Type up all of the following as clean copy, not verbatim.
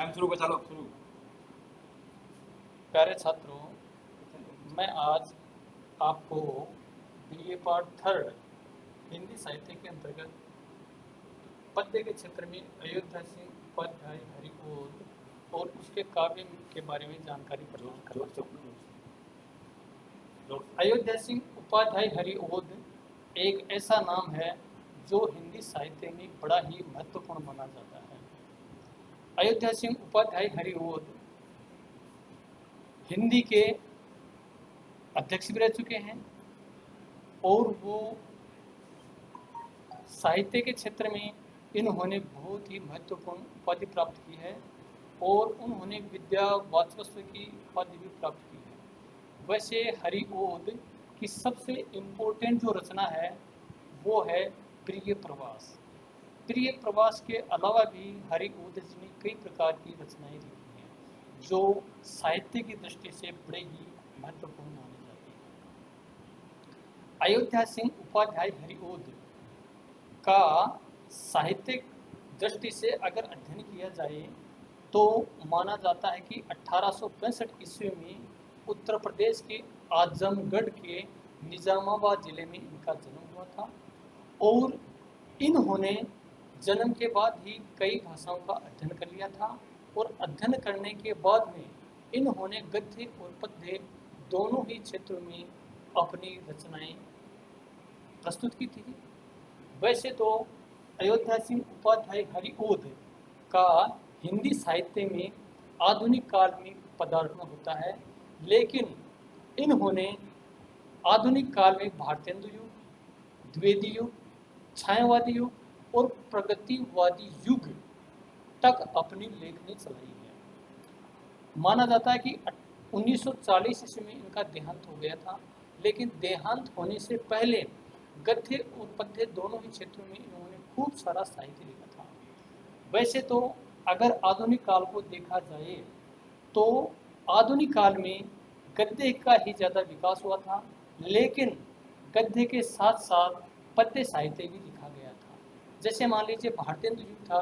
Time शुरू कर, चलो शुरू। प्यारे छात्रों, मैं आज आपको बीए पार्ट थर्ड हिंदी साहित्य के अंतर्गत पद्य के क्षेत्र में अयोध्या सिंह उपाध्याय हरिओद और उसके काव्य के बारे में जानकारी प्रदान करूँगा। अयोध्या सिंह उपाध्याय हरिओद एक ऐसा नाम है जो हिंदी साहित्य में बड़ा ही महत्वपूर्ण माना जाता है। अयोध्या सिंह उपाध्याय हरिओद हिंदी के अध्यक्ष भी रह चुके हैं और वो साहित्य के क्षेत्र में इन्होंने बहुत ही महत्वपूर्ण उपाधि प्राप्त की है और उन्होंने विद्या वाचस्पति की उपाधि भी प्राप्त की है। वैसे हरिओद की सबसे इम्पोर्टेंट जो रचना है वो है प्रिय प्रवास। प्रिय प्रवास के अलावा भी हरिओद जी ने कई प्रकार की रचनाएं लिखी हैं जो साहित्य की दृष्टि से बड़े ही महत्वपूर्ण मानी जाती है। अयोध्या सिंह उपाध्याय हरिओद का साहित्यिक दृष्टि से अगर अध्ययन किया जाए तो माना जाता है कि 1865 ईस्वी में उत्तर प्रदेश के आजमगढ़ के निजामाबाद जिले में इनका जन्म हुआ था और इन्होंने जन्म के बाद ही कई भाषाओं का अध्ययन कर लिया था और अध्ययन करने के बाद में इन्होंने गद्य और पद्य दोनों ही क्षेत्रों में अपनी रचनाएं प्रस्तुत की थी। वैसे तो अयोध्या सिंह उपाध्याय हरिओद का हिंदी साहित्य में आधुनिक काल में पदार्पण होता है, लेकिन इन्होंने आधुनिक काल में भारतेंदु युग, द्विवेदी युग, छायावादी युग और प्रगतिवादी युग तक अपनी लेखनी चलाई है। माना जाता है कि 1940 ईस्वी में इनका देहांत हो गया था, लेकिन देहांत होने से पहले गद्य और पद्य दोनों ही क्षेत्रों में इन्होंने खूब सारा साहित्य लिखा था। वैसे तो अगर आधुनिक काल को देखा जाए तो आधुनिक काल में गद्य का ही ज़्यादा विकास हुआ था, लेकिन गद्य के साथ साथ पद्य साहित्य भी लिखा गया था। जैसे मान लीजिए भारतेंदु युग था,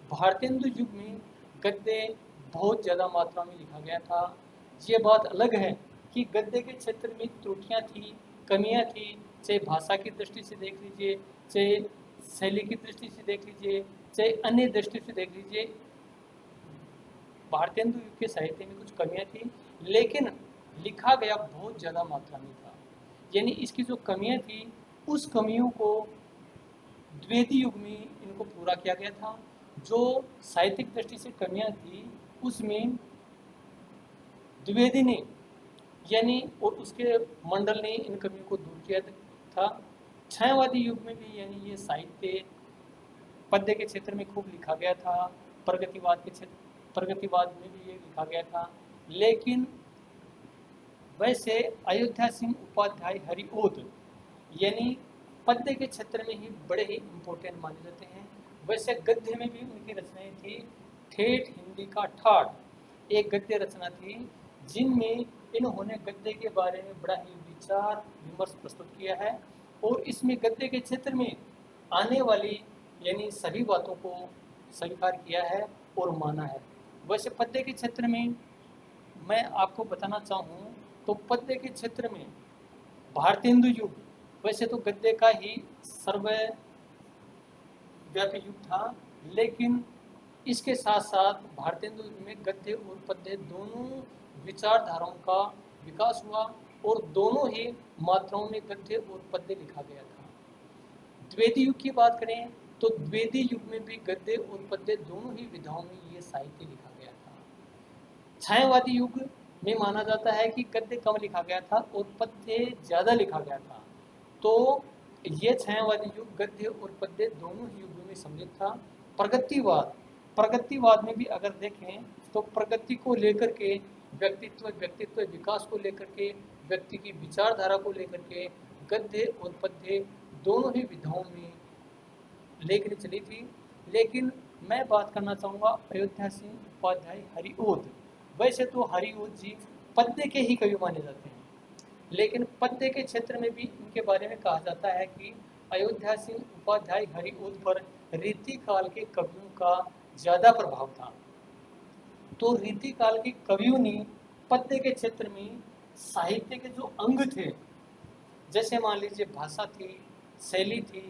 भारतेंदु युग में गद्य बहुत ज़्यादा मात्रा में लिखा गया था। ये बात अलग है कि गद्य के क्षेत्र में त्रुटियाँ थी, कमियाँ थी, चाहे भाषा की दृष्टि से देख लीजिए, चाहे शैली की दृष्टि से देख लीजिए, चाहे अन्य दृष्टि से देख लीजिए, भारतेंदु युग के साहित्य में कुछ कमियां थी, लेकिन लिखा गया बहुत ज़्यादा मात्रा में था। यानी इसकी जो कमियां थी उस कमियों को द्विवेदी युग में इनको पूरा किया गया था। जो साहित्यिक दृष्टि से कमियां थी उसमें द्विवेदी ने यानी और उसके मंडल ने इन कमियों को दूर किया था। छायावादी युग में भी यानी ये साहित्य पद्य के क्षेत्र में खूब लिखा गया था, प्रगतिवाद में भी ये लिखा गया था, लेकिन वैसे अयोध्या सिंह उपाध्याय हरिओद यानी पद्य के क्षेत्र में ही बड़े ही इम्पोर्टेंट माने जाते हैं। वैसे गद्य में भी उनकी रचनाएं थी। ठेठ हिंदी का ठाठ एक गद्य रचना थी जिनमें इन्होंने गद्य के बारे में बड़ा ही विचार विमर्श प्रस्तुत किया है और इसमें गद्य के क्षेत्र में आने वाली यानी सभी बातों को स्वीकार किया है और माना है। वैसे पद्य के क्षेत्र में मैं आपको बताना चाहूँ तो पद्य के क्षेत्र में भारतेंदु युग वैसे तो गद्य का ही सर्वव्यापी युग था, लेकिन इसके साथ साथ भारतेंदु युग में गद्य और पद्य दोनों विचारधाराओं का विकास हुआ और दोनों ही मात्राओं में गद्य और पद्य लिखा गया था। द्विवेदी युग की बात करें तो द्विवेदी युग में भी गद्य और पद्य दोनों ही विधाओं में ये साहित्य लिखा गया था। छायावादी युग में माना जाता है कि गद्य कम लिखा गया था और पद्य ज़्यादा लिखा गया था। तो ये छायावादी युग गद्य और पद्य दोनों ही युगों में सम्मिलित था। प्रगतिवाद में भी अगर देखें तो प्रगति को लेकर के व्यक्तित्व विकास को लेकर के व्यक्ति की विचारधारा को लेकर के गद्य और पद्य दोनों ही विधाओं में लेखनी चली थी। लेकिन मैं बात करना चाहूँगा अयोध्या सिंह उपाध्याय हरिओद। वैसे तो हरिओद जी पद्य के ही कवि माने जाते हैं, लेकिन पद्य के क्षेत्र में भी इनके बारे में कहा जाता है कि अयोध्या सिंह उपाध्याय हरिओद पर रीति काल के कवियों का ज़्यादा प्रभाव था। तो रीतिकाल के कवियों ने पद्य के क्षेत्र में साहित्य के जो अंग थे, जैसे मान लीजिए भाषा थी, शैली थी,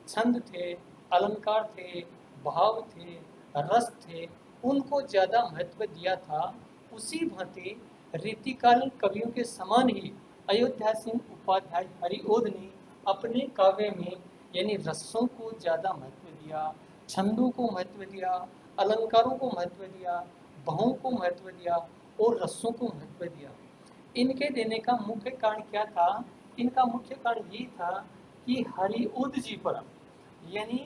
छंद थे, अलंकार थे, भाव थे, रस थे, उनको ज़्यादा महत्व दिया था। उसी भांति रीतिकालीन कवियों के समान ही अयोध्या सिंह उपाध्याय हरिओद ने अपने काव्य में यानी रसों को ज़्यादा महत्व दिया, छंदों को महत्व दिया, अलंकारों को महत्व दिया, भावों को महत्व दिया और रसों को महत्व दिया। इनके देने का मुख्य कारण क्या था? इनका मुख्य कारण ये था कि हरिओद जी पर यानी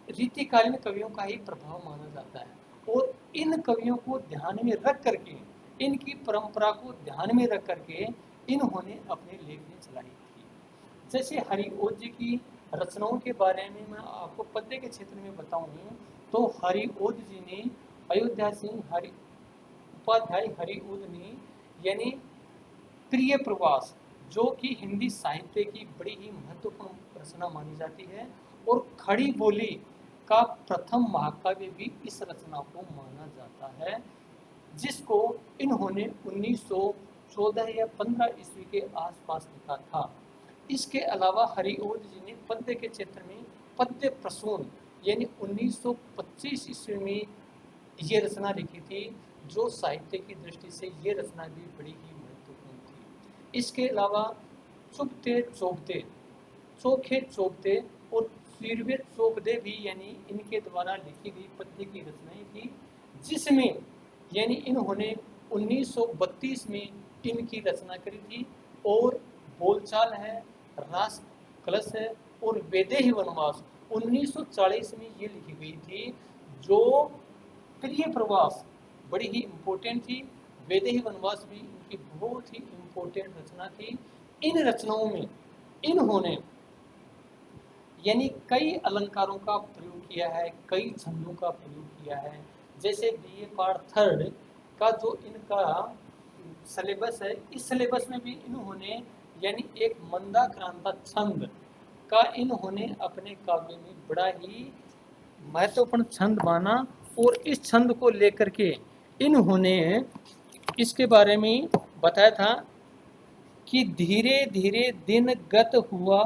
रीतिकालीन कवियों का ही प्रभाव माना जाता है और इन कवियों को ध्यान में रख करके, इनकी परंपरा को ध्यान में रख करके इन्होंने अपने लेखनी चलाई थी। जैसे हरिओद जी की रचनाओं के बारे में मैं आपको पद्य के क्षेत्र में बताऊं तो हरिओद जी ने अयोध्या सिंह उपाध्याय हरिओद ने यानी प्रिय प्रवास, जो कि हिंदी साहित्य की बड़ी ही महत्वपूर्ण रचना मानी जाती है, और खड़ी बोली का प्रथम महाकाव्य भी इस रचना को माना जाता है, जिसको इन्होंने 1914 या 15 ईस्वी के आसपास लिखा था। इसके अलावा हरिओद जी ने पद्य के क्षेत्र में पद्य प्रसून यानी 1925 ईस्वी में ये रचना लिखी थी, जो साहित्य की दृष्टि से ये रचना भी बड़ी ही महत्वपूर्ण थी। इसके अलावा चुपते चौपते, चोखे चौपते और सिरवे चौपदे भी यानी इनके द्वारा लिखी गई पद्य की रचनाएं थी, जिसमें यानी इन्होंने 1932 में इनकी रचना करी थी। और बोलचाल है, रास कलश है और वैदेही वनवास 1940 में ये लिखी गई थी, जो प्रिय प्रवास बड़ी ही इम्पोर्टेंट थी। वैदेही वनवास भी इनकी बहुत ही इम्पोर्टेंट रचना थी। इन रचनाओं में इन्होंने यानी कई अलंकारों का प्रयोग किया है, कई छंदों का प्रयोग किया है। जैसे बीए पार्ट 3 का जो इनका सिलेबस है, इस सिलेबस में भी इन्होंने यानी एक मंदाक्रांता छंद का इन्होंने अपने काव्य में बड़ा ही महत्वपूर्ण छंद माना, और इस छंद को लेकर के इन्होंने इसके बारे में बताया था कि धीरे धीरे दिन गत हुआ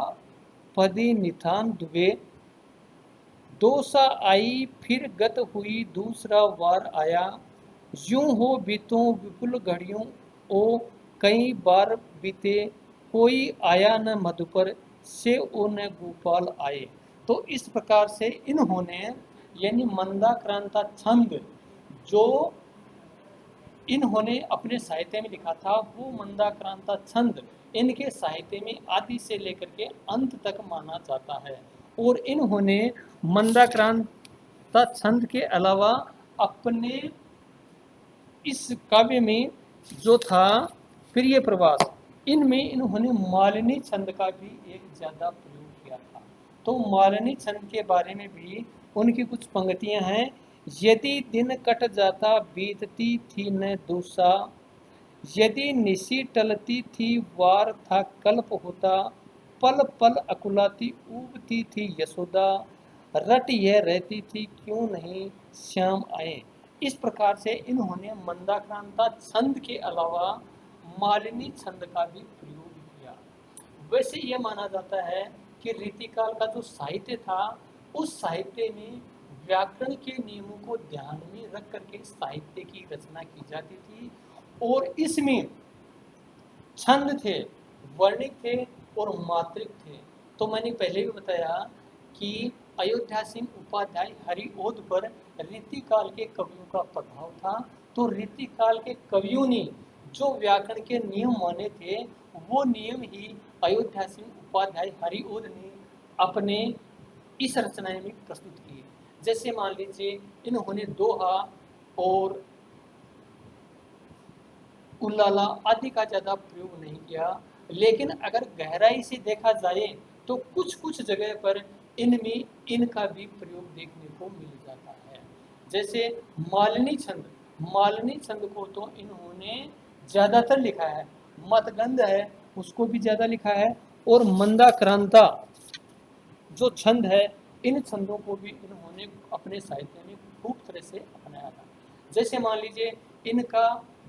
पदी निथान दुबे, दोसा आई फिर गत हुई दूसरा वार आया, यूं हो बीतों विपुल घड़ियों ओ कई बार बीते, कोई आया न मधुपर से ओ न गोपाल आए। तो इस प्रकार से इन्होंने यानी मंदाक्रांता छंद जो इन्होंने अपने साहित्य में लिखा था, वो मंदाक्रांता छंद इनके साहित्य में आदि से लेकर के अंत तक माना जाता है। और इन्होंने मंदाक्रांता छंद के अलावा अपने इस काव्य में जो था प्रिय प्रवास, इनमें इन्होंने मालिनी छंद का भी एक ज़्यादा प्रयोग किया था। तो मालिनी छंद के बारे में भी उनकी कुछ पंक्तियां हैं। यदि दिन कट जाता बीतती थी न दूसा, यदि निशी टलती थी वार था कल्प होता, पल पल अकुलाती उबती थी यशोदा, रट यह रहती थी क्यों नहीं श्याम आए। इस प्रकार से इन्होंने मंदाक्रांता छंद के अलावा मालिनी छंद का भी प्रयोग किया। वैसे यह माना जाता है कि रीतिकाल का जो साहित्य था, उस साहित्य में व्याकरण के नियमों को ध्यान में रख करके साहित्य की रचना की जाती थी, और इसमें छंद थे, वर्णिक थे और मात्रिक थे। तो मैंने पहले भी बताया कि अयोध्या सिंह उपाध्याय हरिओद पर रीतिकाल के कवियों का प्रभाव था। तो रीतिकाल के कवियों ने जो व्याकरण के नियम माने थे, वो नियम ही अयोध्या सिंह उपाध्याय हरिओद ने अपने इस रचना में प्रस्तुत किए। जैसे मान लीजिए इन्होंने दोहा और उल्लाला आदि का ज़्यादा प्रयोग नहीं किया, लेकिन अगर गहराई से देखा जाए तो कुछ कुछ जगह पर इनमें इनका भी प्रयोग देखने को मिल जाता है। जैसे मालिनी छंद को तो इन्होंने ज़्यादातर लिखा है, मतगंध है उसको भी ज़्यादा लिखा है, और मंदाक्रांता जो छंद है, इन छंदों को भी इन्होंने अपने साहित्य में खूब तरह से अपनाया। जैसे मान लीजिए इनका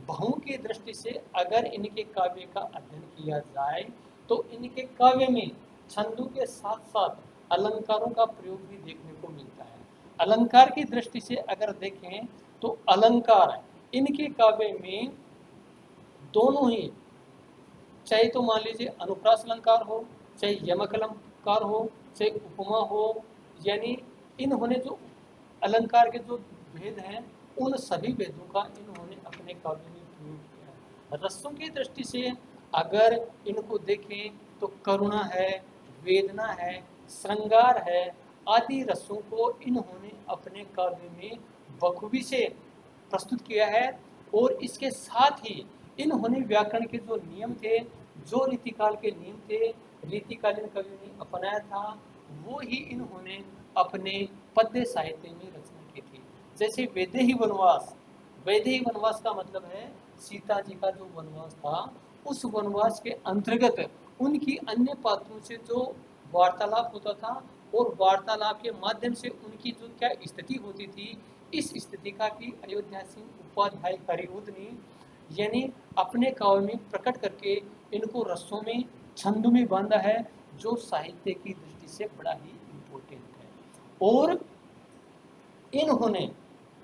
बहु की दृष्टि से अगर इनके काव्य का अध्ययन किया जाए तो इनके काव्य में छंदों के साथ साथ अलंकारों का प्रयोग भी देखने को मिलता है। अलंकार की दृष्टि से अगर देखें तो अलंकार इनके काव्य में दोनों ही, चाहे तो मान लीजिए अनुप्रास अलंकार हो, चाहे यमक अलंकार हो, चाहे उपमा हो, यानी इन्होंने जो अलंकार के जो भेद हैं उन सभी भेदों का इन्होंने अपने काव्य में प्रयोग किया है। रसों की दृष्टि से अगर इनको देखें तो करुणा है, वेदना है, श्रृंगार है, आदि रसों को इन्होंने अपने काव्य में बखूबी से प्रस्तुत किया है। और इसके साथ ही इन्होंने व्याकरण के जो नियम थे, जो रीतिकाल के नियम थे, रीतिकालीन कवियों ने अपनाया था, वो ही इन्होंने अपने पद्य साहित्य में रचना की थी। जैसे वैदेही वनवास, वैदेही वनवास का मतलब है सीता जी का जो वनवास था, उस वनवास के अंतर्गत उनकी अन्य पात्रों से जो वार्तालाप होता था और वार्तालाप के माध्यम से उनकी जो क्या स्थिति होती थी, इस स्थिति का भी अयोध्या सिंह उपाध्याय हरिउद ने यानी अपने काव्य में प्रकट करके इनको रसों में, छंद में बांधा है, जो साहित्य की दृष्टि से बड़ा ही इम्पोर्टेंट है। और इन्होंने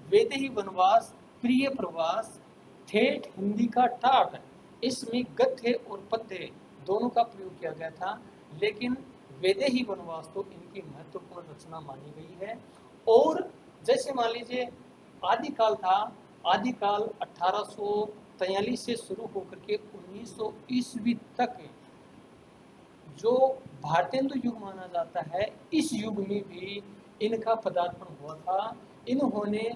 वैदेही वनवास, प्रिय प्रवास, ठेठ हिंदी का ठाठ, इसमें गद्य और पद्य दोनों का प्रयोग किया गया था। लेकिन वैदेही वनवास तो इनकी महत्वपूर्ण रचना मानी गई है। और जैसे मान लीजिए आदिकाल था, आदिकाल 1843 से शुरू होकर के 1900 ईस्वी तक जो भारतेंदु युग माना जाता है, इस युग में भी इनका पदार्पण हुआ था। इन्होंने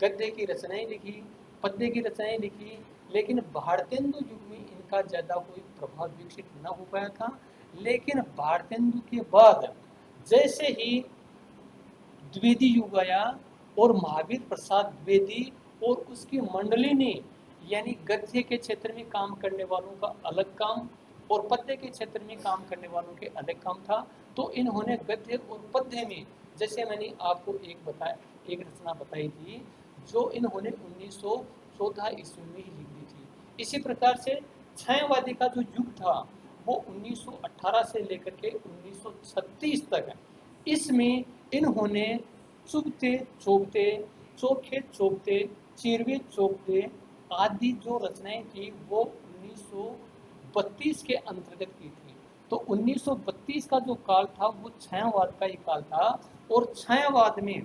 गद्य की रचनाएं लिखी, पद्य की रचनाएं लिखी, लेकिन भारतेंदु युग में इनका ज़्यादा कोई प्रभाव विकसित न हो पाया था। लेकिन भारतेंदु के बाद जैसे ही द्विवेदी युग आया और महावीर प्रसाद द्विवेदी और उसकी मंडली ने यानी गद्य के क्षेत्र में काम करने वालों का अलग काम और पद्य के क्षेत्र में काम करने वालों के अलग काम था। तो इन्होंने गद्य और पद्य में, जैसे मैंने आपको एक रचना बताई थी जो इन्होंने 1914 ईस्वी में ही लिख दी थी। इसी प्रकार से छायावादी का जो युग था वो 1918 से लेकर के 1936 तक है। इसमें इन्होंने चुभते चोभते, चोखे चोभते, चिरवे चोभते आदि जो रचनाएं थी वो 1932 के अंतर्गत की थी। तो 1932 का जो काल था वो छायावाद का ही काल था और छायावाद में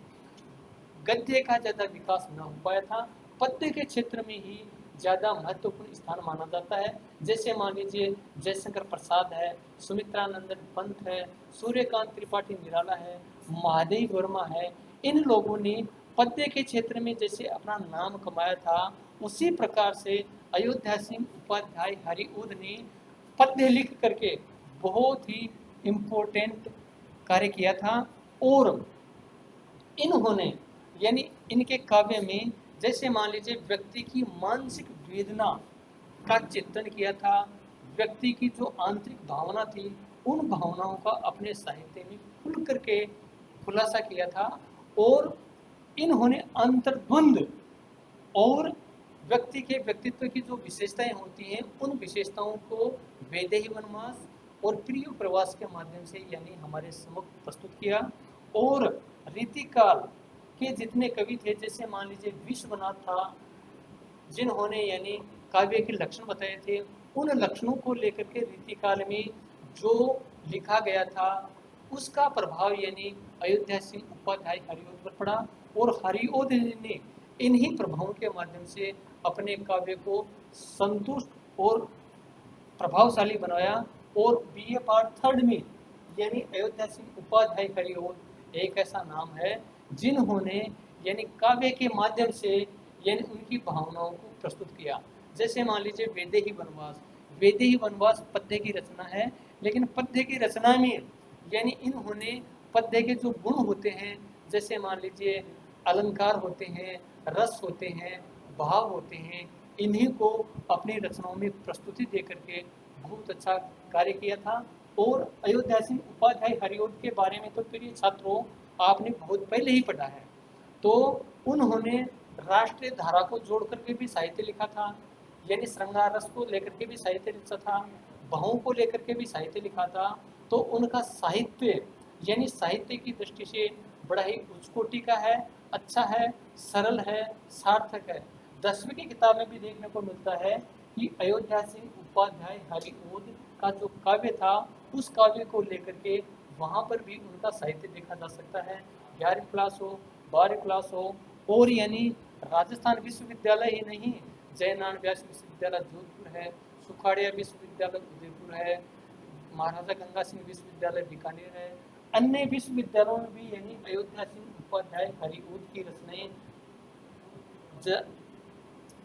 गद्य का ज़्यादा विकास न हो पाया था। पद्य के क्षेत्र में ही ज़्यादा महत्वपूर्ण स्थान माना जाता है। जैसे मान लीजिए जयशंकर प्रसाद है, सुमित्रानंदन पंत है, सूर्यकांत त्रिपाठी निराला है, महादेव वर्मा है। इन लोगों ने पद्य के क्षेत्र में जैसे अपना नाम कमाया था, उसी प्रकार से अयोध्या सिंह उपाध्याय हरिउद ने पद्य लिख करके बहुत ही इम्पोर्टेंट कार्य किया था। और इन्होंने यानी इनके काव्य में जैसे मान लीजिए व्यक्ति की मानसिक वेदना का चित्रण किया था, व्यक्ति की जो आंतरिक भावना थी उन भावनाओं का अपने साहित्य में खुल करके खुलासा किया था। और इन्होंने अंतर्द्वंद और व्यक्ति के व्यक्तित्व की जो विशेषताएं होती हैं उन विशेषताओं को वैदेही वनवास और प्रिय प्रवास के माध्यम से यानी हमारे सम्मुख प्रस्तुत किया। और रीतिकाल के जितने कवि थे, जैसे मान लीजिए विश्वनाथ था, जिन्होंने यानी काव्य के लक्षण बताए थे, उन लक्षणों को लेकर के रीतिकाल में जो लिखा गया था उसका प्रभाव यानी अयोध्या सिंह उपाध्याय हरिओद पर पड़ा। और हरिओद ने इन्हीं प्रभावों के माध्यम से अपने काव्य को संतुष्ट और प्रभावशाली बनाया। और बीए पार्ट थर्ड में यानी अयोध्या सिंह उपाध्याय हरिओद एक ऐसा नाम है जिन्होंने यानी काव्य के माध्यम से यानी उनकी भावनाओं को प्रस्तुत किया। जैसे मान लीजिए वैदेही वनवास, वैदेही वनवास पद्य की रचना है, लेकिन पद्य की रचना में यानी इन्होंने पद्य के जो गुण होते हैं, जैसे मान लीजिए अलंकार होते हैं, रस होते हैं, भाव होते हैं, इन्हीं को अपनी रचनाओं में प्रस्तुति दे करके बहुत अच्छा कार्य किया था। और अयोध्या सिंह उपाध्याय हरिओद के बारे में तो प्रिय छात्रों आपने बहुत पहले ही पढ़ा है। तो उन्होंने राष्ट्रीय धारा को जोड़ करके भी साहित्य लिखा था, यानी श्रृंगार रस को लेकर के भी साहित्य लिखा था, भावों को लेकर के भी साहित्य लिखा था। तो उनका साहित्य यानी साहित्य की दृष्टि से बड़ा ही उच्च कोटि का है, अच्छा है, सरल है, सार्थक है। 10वीं की किताब में भी देखने को मिलता है कि अयोध्या सिंह उपाध्याय हरिओद का जो काव्य था, उस काव्य को लेकर के वहाँ पर भी उनका साहित्य देखा जा सकता है। 11वीं क्लास हो, 12वीं क्लास हो, और यानी राजस्थान विश्वविद्यालय ही नहीं, जयनारायण व्यास विश्वविद्यालय जोधपुर है, सुखाड़िया विश्वविद्यालय उदयपुर है, महाराजा गंगा सिंह विश्वविद्यालय बीकानेर है, अन्य विश्वविद्यालयों में भी यानी अयोध्या सिंह उपाध्याय हरिओद की रचनाएं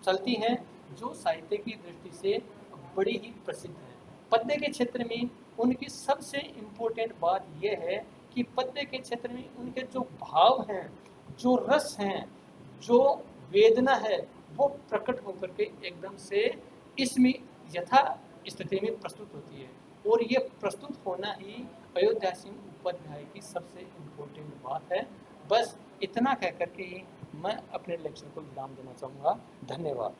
चलती हैं, जो साहित्य की दृष्टि से बड़ी ही प्रसिद्ध है। पद्य के क्षेत्र में उनकी सबसे इम्पोर्टेंट बात यह है कि पद्य के क्षेत्र में उनके जो भाव हैं, जो रस हैं, जो वेदना है, वो प्रकट होकर के एकदम से इसमें यथा स्थिति में प्रस्तुत होती है। और ये प्रस्तुत होना ही अयोध्या सिंह उपाध्याय की सबसे इम्पोर्टेंट बात है। बस इतना कह करके ही मैं अपने लेक्चर को विराम देना चाहूँगा। धन्यवाद।